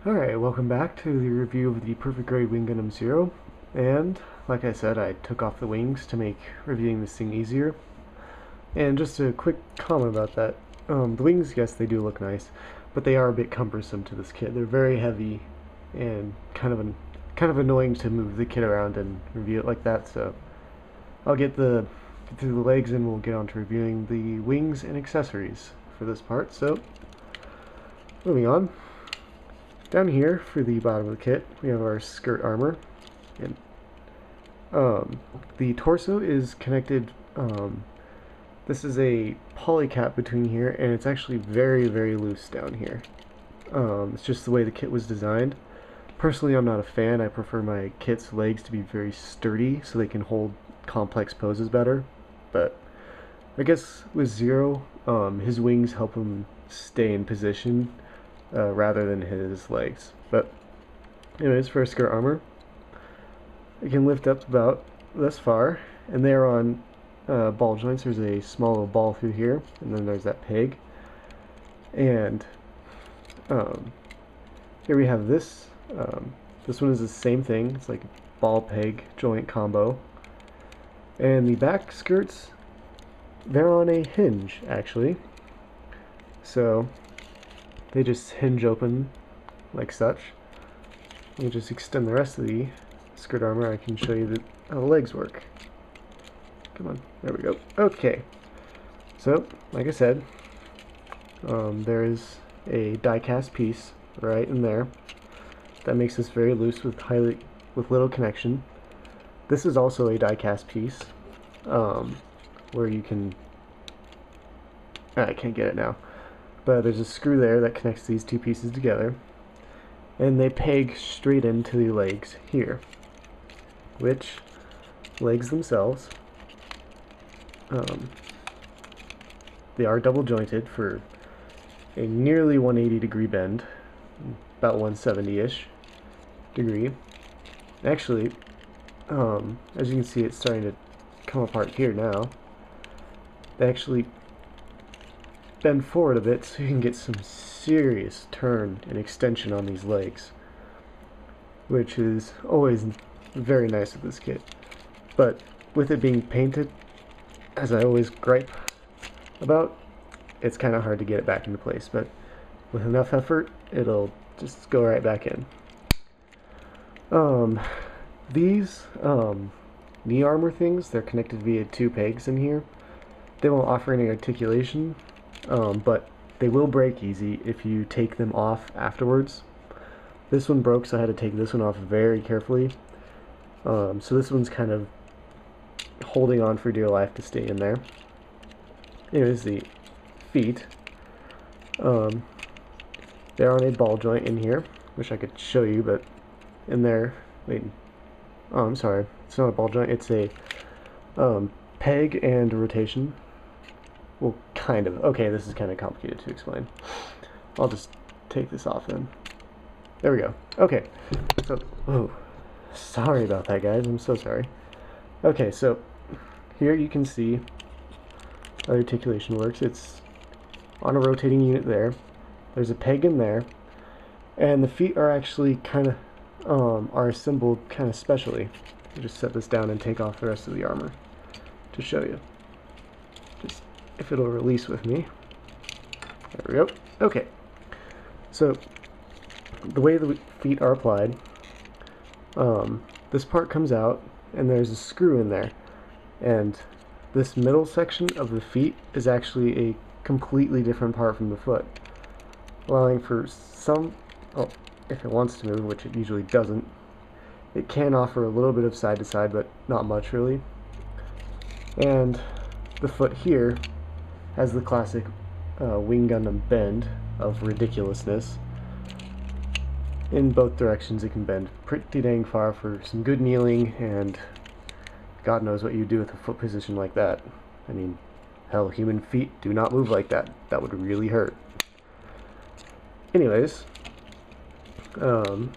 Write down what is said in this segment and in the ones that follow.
Alright, welcome back to the review of the Perfect Grade Wing Gundam Zero. And, like I said, I took off the wings to make reviewing this thing easier. And just a quick comment about that. The wings, yes, they do look nice, but they are a bit cumbersome to this kit. They're very heavy and kind of annoying to move the kit around and review it like that, so I'll get through the legs and we'll get on to reviewing the wings and accessories for this part. So, moving on. Down here, for the bottom of the kit, we have our skirt armor. And the torso is connected. This is a poly cap between here, and it's actually very, very loose down here. It's just the way the kit was designed. Personally, I'm not a fan. I prefer my kit's legs to be very sturdy so they can hold complex poses better. But I guess with Zero, his wings help him stay in position rather than his legs. But anyways, for skirt armor, it can lift up about this far, and they're on ball joints. There's a small little ball through here, and then there's that peg. And here we have this. This one is the same thing. It's like a ball peg joint combo. And the back skirts, they're on a hinge actually. So they just hinge open like such. Let me just extend the rest of the skirt armor. I can show you how the legs work. Come on, there we go. Okay, so like I said, there is a die-cast piece right in there that makes this very loose with little connection. This is also a die-cast piece where you can. I can't get it now. But there's a screw there that connects these two pieces together, and they peg straight into the legs here, which legs themselves, they are double jointed for a nearly 180 degree bend, about 170-ish degree. Actually, as you can see, it's starting to come apart here now. They actually bend forward a bit so you can get some serious turn and extension on these legs, which is always very nice with this kit. But with it being painted, as I always gripe about, it's kind of hard to get it back into place, but with enough effort it'll just go right back in. These knee armor things, they're connected via two pegs in here. They won't offer any articulation, but they will break easy if you take them off afterwards. This one broke, so I had to take this one off very carefully. So this one's kind of holding on for dear life to stay in there. Here's the feet. They're on a ball joint in here. Wish I could show you, but in there, wait. Oh, I'm sorry. It's not a ball joint. It's a peg and rotation. Well, kind of. Okay, this is kind of complicated to explain. I'll just take this off then. There we go. Okay. So, oh, sorry about that, guys. I'm so sorry. Okay, so here you can see how the articulation works. It's on a rotating unit there. There's a peg in there, and the feet are actually kind of are assembled kind of specially. You just set this down and take off the rest of the armor to show you. Just if it'll release with me. There we go. Okay. So the way the feet are applied, this part comes out and there's a screw in there, and this middle section of the feet is actually a completely different part from the foot, allowing for some, if it wants to move, which it usually doesn't, it can offer a little bit of side to side, but not much really. And the foot here has the classic Wing Gundam bend of ridiculousness. In both directions it can bend pretty dang far for some good kneeling, and God knows what you do with a foot position like that. I mean, hell, human feet do not move like that. That would really hurt. Anyways, let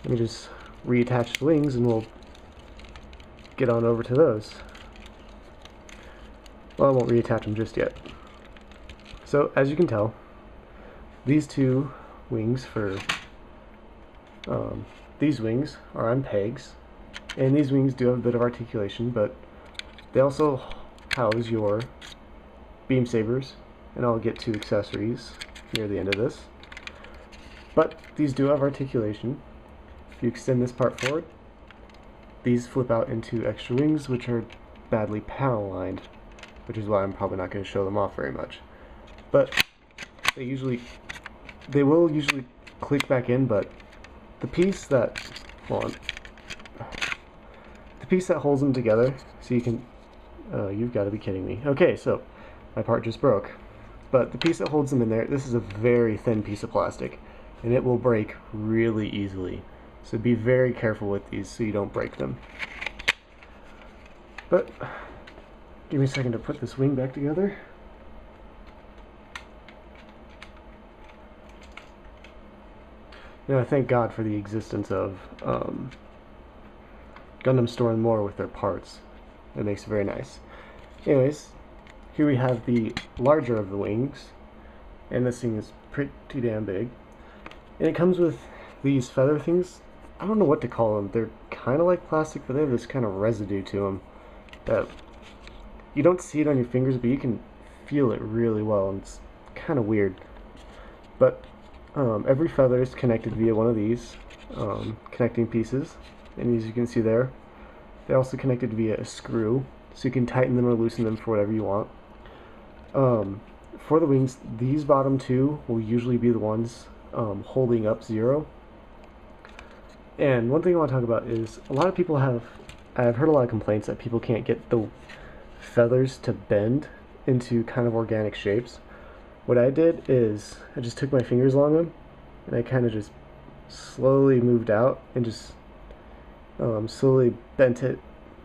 me just reattach the wings and we'll get on over to those. Well, I won't reattach them just yet. So, as you can tell, these two wings for these wings are on pegs, and these wings do have a bit of articulation, but they also house your beam sabers, and I'll get to accessories near the end of this. But these do have articulation. If you extend this part forward, these flip out into extra wings, which are badly panel lined, which is why I'm probably not going to show them off very much. But they will usually click back in, but the piece that, hold on, the piece that holds them together, so you can, you've got to be kidding me. Okay, so my part just broke. But the piece that holds them in there, this is a very thin piece of plastic, and it will break really easily. So be very careful with these so you don't break them. But give me a second to put this wing back together. Now, I thank God for the existence of Gundam storing more with their parts. That makes it very nice. Anyways, here we have the larger of the wings, and this thing is pretty damn big. And it comes with these feather things. I don't know what to call them. They're kind of like plastic, but they have this kind of residue to them that you don't see it on your fingers, but you can feel it really well, and it's kind of weird. But every feather is connected via one of these connecting pieces, and as you can see there, they're also connected via a screw, so you can tighten them or loosen them for whatever you want. For the wings, these bottom two will usually be the ones holding up Zero. And one thing I want to talk about is a lot of people I've heard a lot of complaints that people can't get the feathers to bend into kind of organic shapes. What I did is I just took my fingers along them, and I kind of just slowly moved out and just slowly bent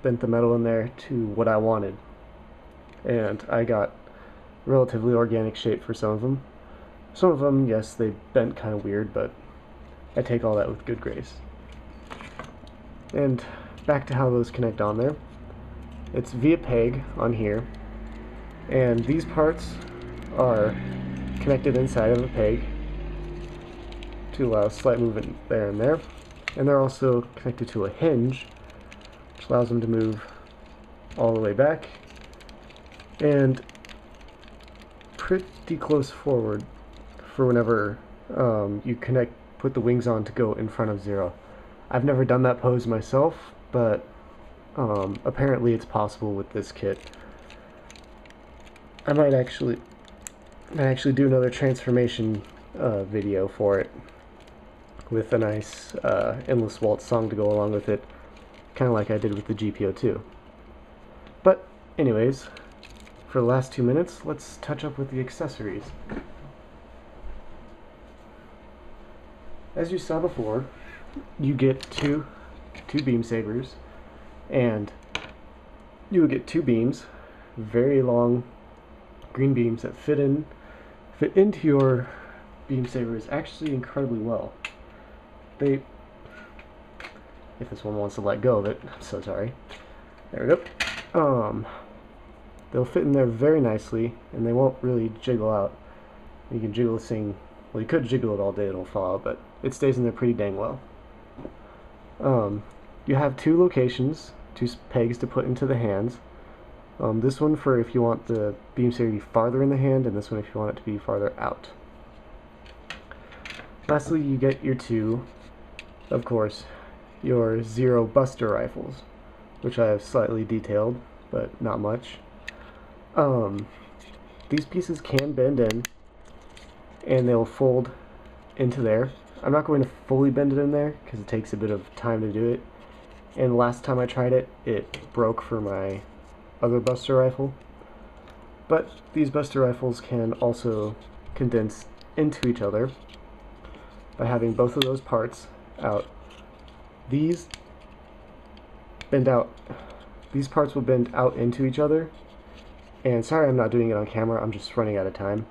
the metal in there to what I wanted. And I got relatively organic shape for some of them. Some of them, yes, they bent kind of weird, but I take all that with good grace. And back to how those connect on there. It's via peg on here, and these parts are connected inside of a peg to allow slight movement there and there, and they're also connected to a hinge, which allows them to move all the way back and pretty close forward for whenever you put the wings on to go in front of Zero. I've never done that pose myself, but apparently it's possible with this kit. I might actually do another transformation video for it with a nice Endless Waltz song to go along with it, kind of like I did with the GPO2. But anyways, for the last 2 minutes, let's touch up with the accessories. As you saw before, you get two beam sabers, and you will get 2 beams, very long green beams that fit into your beam sabers actually incredibly well. If this one wants to let go of it, I'm so sorry. There we go. They'll fit in there very nicely, and they won't really jiggle out. You can jiggle this thing, well, you could jiggle it all day, it'll fall out, but it stays in there pretty dang well. You have 2 locations, 2 pegs to put into the hands. This one for if you want the beam saber to be farther in the hand, and this one if you want it to be farther out. Lastly, you get your 2, of course, your Zero Buster rifles, which I have slightly detailed, but not much. These pieces can bend in, and they'll fold into there. I'm not going to fully bend it in there, because it takes a bit of time to do it. And last time I tried it, it broke for my other Buster rifle. But these Buster rifles can also condense into each other by having both of those parts out. These bend out. These parts will bend out into each other. And sorry I'm not doing it on camera, I'm just running out of time.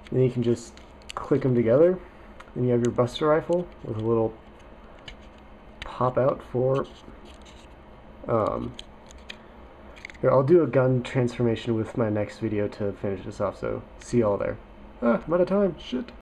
And then you can just click them together, and you have your Buster rifle with a little pop out for here, I'll do a gun transformation with my next video to finish this off, so see y'all there. I'm out of time, shit.